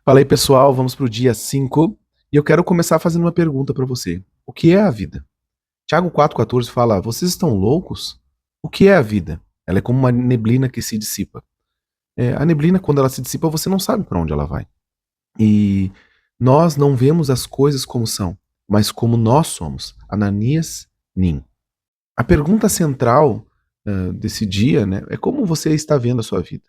Fala aí, pessoal, vamos para o dia 5 e eu quero começar fazendo uma pergunta para você. O que é a vida? Tiago 4,14 fala: Vocês estão loucos? O que é a vida? Ela é como uma neblina que se dissipa. A neblina, quando ela se dissipa, você não sabe para onde ela vai. E nós não vemos as coisas como são, mas como nós somos. Ananias Nin. A pergunta central desse dia, né, é como você está vendo a sua vida.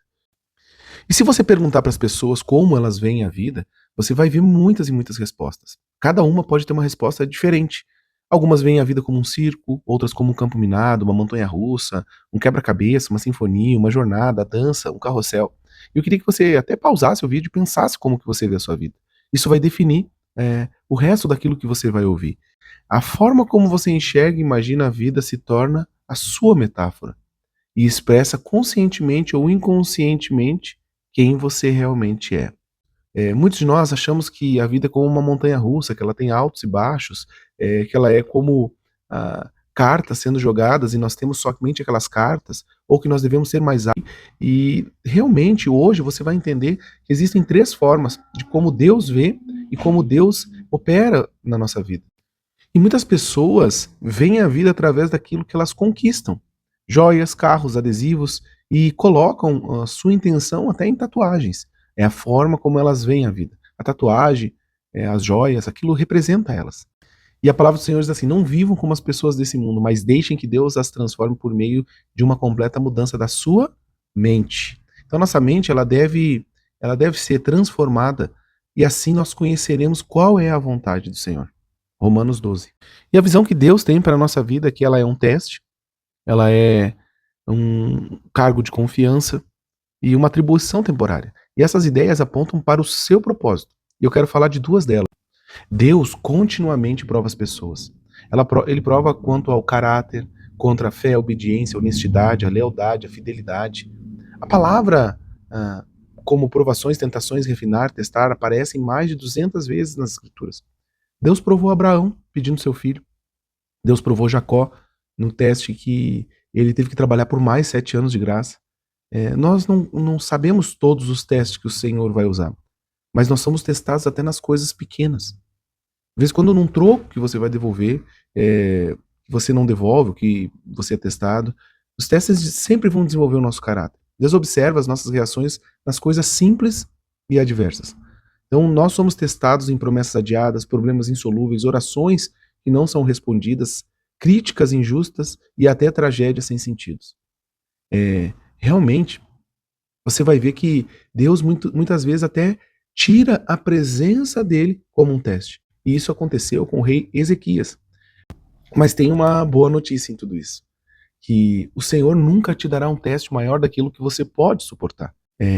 E se você perguntar para as pessoas como elas veem a vida, você vai ver muitas e muitas respostas. Cada uma pode ter uma resposta diferente. Algumas veem a vida como um circo, outras como um campo minado, uma montanha-russa, um quebra-cabeça, uma sinfonia, uma jornada, dança, um carrossel. Eu queria que você até pausasse o vídeo e pensasse como que você vê a sua vida. Isso vai definir o resto daquilo que você vai ouvir. A forma como você enxerga e imagina a vida se torna a sua metáfora e expressa conscientemente ou inconscientemente quem você realmente é. Muitos de nós achamos que a vida é como uma montanha-russa, que ela tem altos e baixos, que ela é como cartas sendo jogadas e nós temos somente aquelas cartas, ou que nós devemos ser mais ágeis. E realmente hoje você vai entender que existem 3 formas de como Deus vê e como Deus opera na nossa vida. E muitas pessoas veem a vida através daquilo que elas conquistam. Joias, carros, adesivos e colocam a sua intenção até em tatuagens. É a forma como elas veem a vida. A tatuagem, as joias, aquilo representa elas. E a palavra do Senhor diz assim: não vivam como as pessoas desse mundo, mas deixem que Deus as transforme por meio de uma completa mudança da sua mente. Então nossa mente ela deve ser transformada e assim nós conheceremos qual é a vontade do Senhor. Romanos 12. E a visão que Deus tem para a nossa vida é que ela é um teste, ela é um cargo de confiança e uma atribuição temporária. E essas ideias apontam para o seu propósito. E eu quero falar de 2 delas. Deus continuamente prova as pessoas. Ele prova quanto ao caráter, contra a fé, a obediência, a honestidade, a lealdade, a fidelidade. A palavra, ah, como provações, tentações, refinar, testar, aparecem mais de 200 vezes nas Escrituras. Deus provou Abraão pedindo seu filho. Deus provou Jacó no teste que ele teve que trabalhar por mais 7 anos de graça. Nós não sabemos todos os testes que o Senhor vai usar, mas nós somos testados até nas coisas pequenas. Às vezes, quando num troco que você vai devolver, você não devolve o que você é testado, os testes sempre vão desenvolver o nosso caráter. Deus observa as nossas reações nas coisas simples e adversas. Então, nós somos testados em promessas adiadas, problemas insolúveis, orações que não são respondidas, críticas injustas e até tragédias sem sentidos. Realmente, você vai ver que Deus muitas vezes até tira a presença dele como um teste. E isso aconteceu com o rei Ezequias. Mas tem uma boa notícia em tudo isso, que o Senhor nunca te dará um teste maior daquilo que você pode suportar.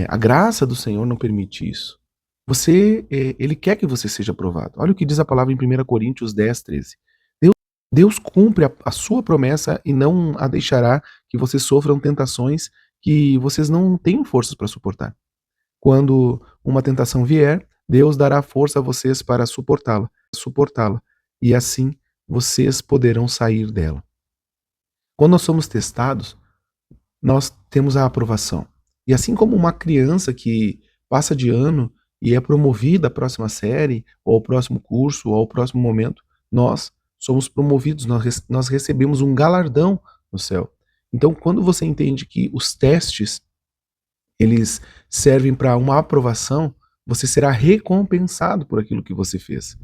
A graça do Senhor não permite isso. Ele quer que você seja aprovado. Olha o que diz a palavra em 1 Coríntios 10, 13. Deus cumpre a sua promessa e não a deixará que vocês sofram tentações que vocês não têm forças para suportar. Quando uma tentação vier, Deus dará força a vocês para suportá-la, e assim vocês poderão sair dela. Quando nós somos testados, nós temos a aprovação. E assim como uma criança que passa de ano e é promovida à próxima série, ou ao próximo curso, ou ao próximo momento, nós somos promovidos, nós recebemos um galardão no céu. Então, quando você entende que os testes, eles servem para uma aprovação, você será recompensado por aquilo que você fez.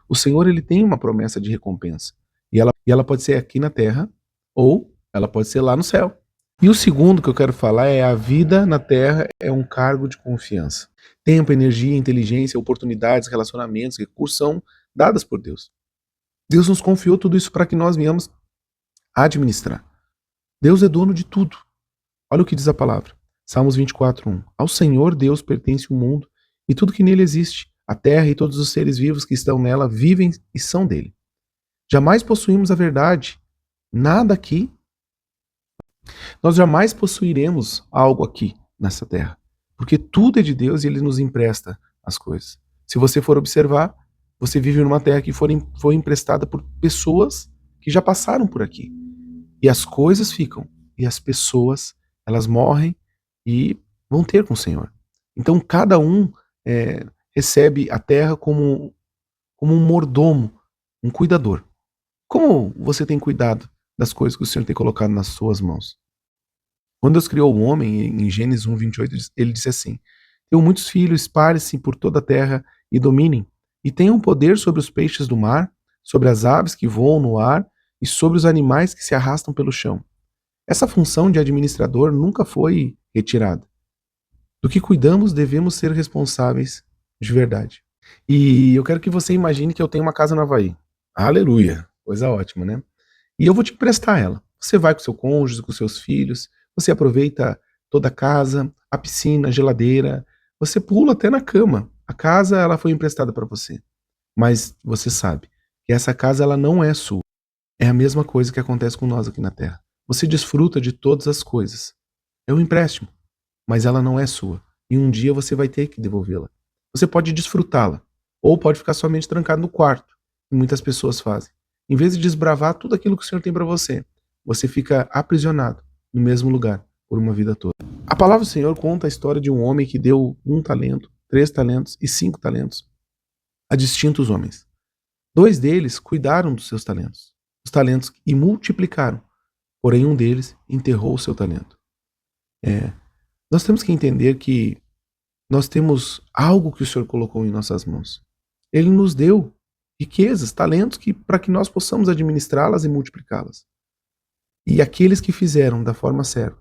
O Senhor, ele tem uma promessa de recompensa. E ela pode ser aqui na terra, ou ela pode ser lá no céu. E o segundo que eu quero falar é: a vida na Terra é um cargo de confiança. Tempo, energia, inteligência, oportunidades, relacionamentos, recursos são dadas por Deus. Deus nos confiou tudo isso para que nós venhamos administrar. Deus é dono de tudo. Olha o que diz a palavra. Salmos 24:1. Ao Senhor Deus pertence o mundo e tudo que nele existe. A terra e todos os seres vivos que estão nela vivem e são dele. Jamais possuímos a verdade. Nada aqui. Nós jamais possuiremos algo aqui nessa terra, porque tudo é de Deus e ele nos empresta as coisas. Se você for observar, você vive numa terra que foi emprestada por pessoas que já passaram por aqui. E as coisas ficam, e as pessoas, elas morrem e vão ter com o Senhor. Então cada um recebe a terra como um mordomo, um cuidador. Como você tem cuidado das coisas que o Senhor tem colocado nas suas mãos? Quando Deus criou o homem, em Gênesis 1:28, ele disse assim: tenham muitos filhos, espalhem-se por toda a terra e dominem, e tenham poder sobre os peixes do mar, sobre as aves que voam no ar e sobre os animais que se arrastam pelo chão. Essa função de administrador nunca foi retirada. Do que cuidamos, devemos ser responsáveis de verdade. E eu quero que você imagine que eu tenho uma casa no Havaí. Aleluia! Coisa ótima, né? E eu vou te emprestar ela. Você vai com seu cônjuge, com seus filhos, você aproveita toda a casa, a piscina, a geladeira, você pula até na cama. A casa ela foi emprestada para você. Mas você sabe que essa casa ela não é sua. É a mesma coisa que acontece com nós aqui na Terra. Você desfruta de todas as coisas. É um empréstimo, mas ela não é sua. E um dia você vai ter que devolvê-la. Você pode desfrutá-la, ou pode ficar somente trancado no quarto, que muitas pessoas fazem. Em vez de desbravar tudo aquilo que o Senhor tem para você, você fica aprisionado no mesmo lugar por uma vida toda. A palavra do Senhor conta a história de um homem que deu 1 talento, 3 talentos e 5 talentos a distintos homens. 2 deles cuidaram dos seus talentos, os talentos, e multiplicaram. Porém, um deles enterrou o seu talento. Nós temos que entender que nós temos algo que o Senhor colocou em nossas mãos. Ele nos deu riquezas, talentos, para que nós possamos administrá-las e multiplicá-las. E aqueles que fizeram da forma certa,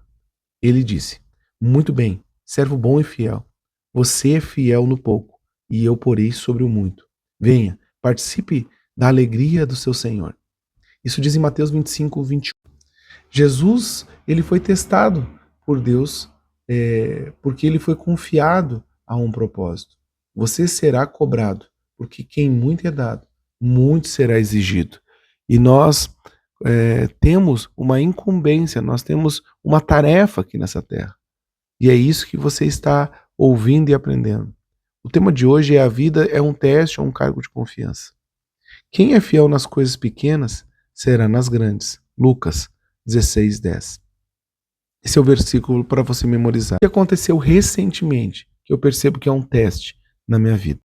ele disse: muito bem, servo bom e fiel. Você é fiel no pouco, e eu porei sobre o muito. Venha, participe da alegria do seu Senhor. Isso diz em Mateus 25:21. Jesus, ele foi testado por Deus, porque ele foi confiado a um propósito. Você será cobrado, porque quem muito é dado, muito será exigido. E nós temos uma incumbência, nós temos uma tarefa aqui nessa terra. E é isso que você está ouvindo e aprendendo. O tema de hoje é: a vida é um teste ou um cargo de confiança. Quem é fiel nas coisas pequenas será nas grandes. Lucas 16:10. Esse é o versículo para você memorizar. O que aconteceu recentemente, que eu percebo que é um teste na minha vida.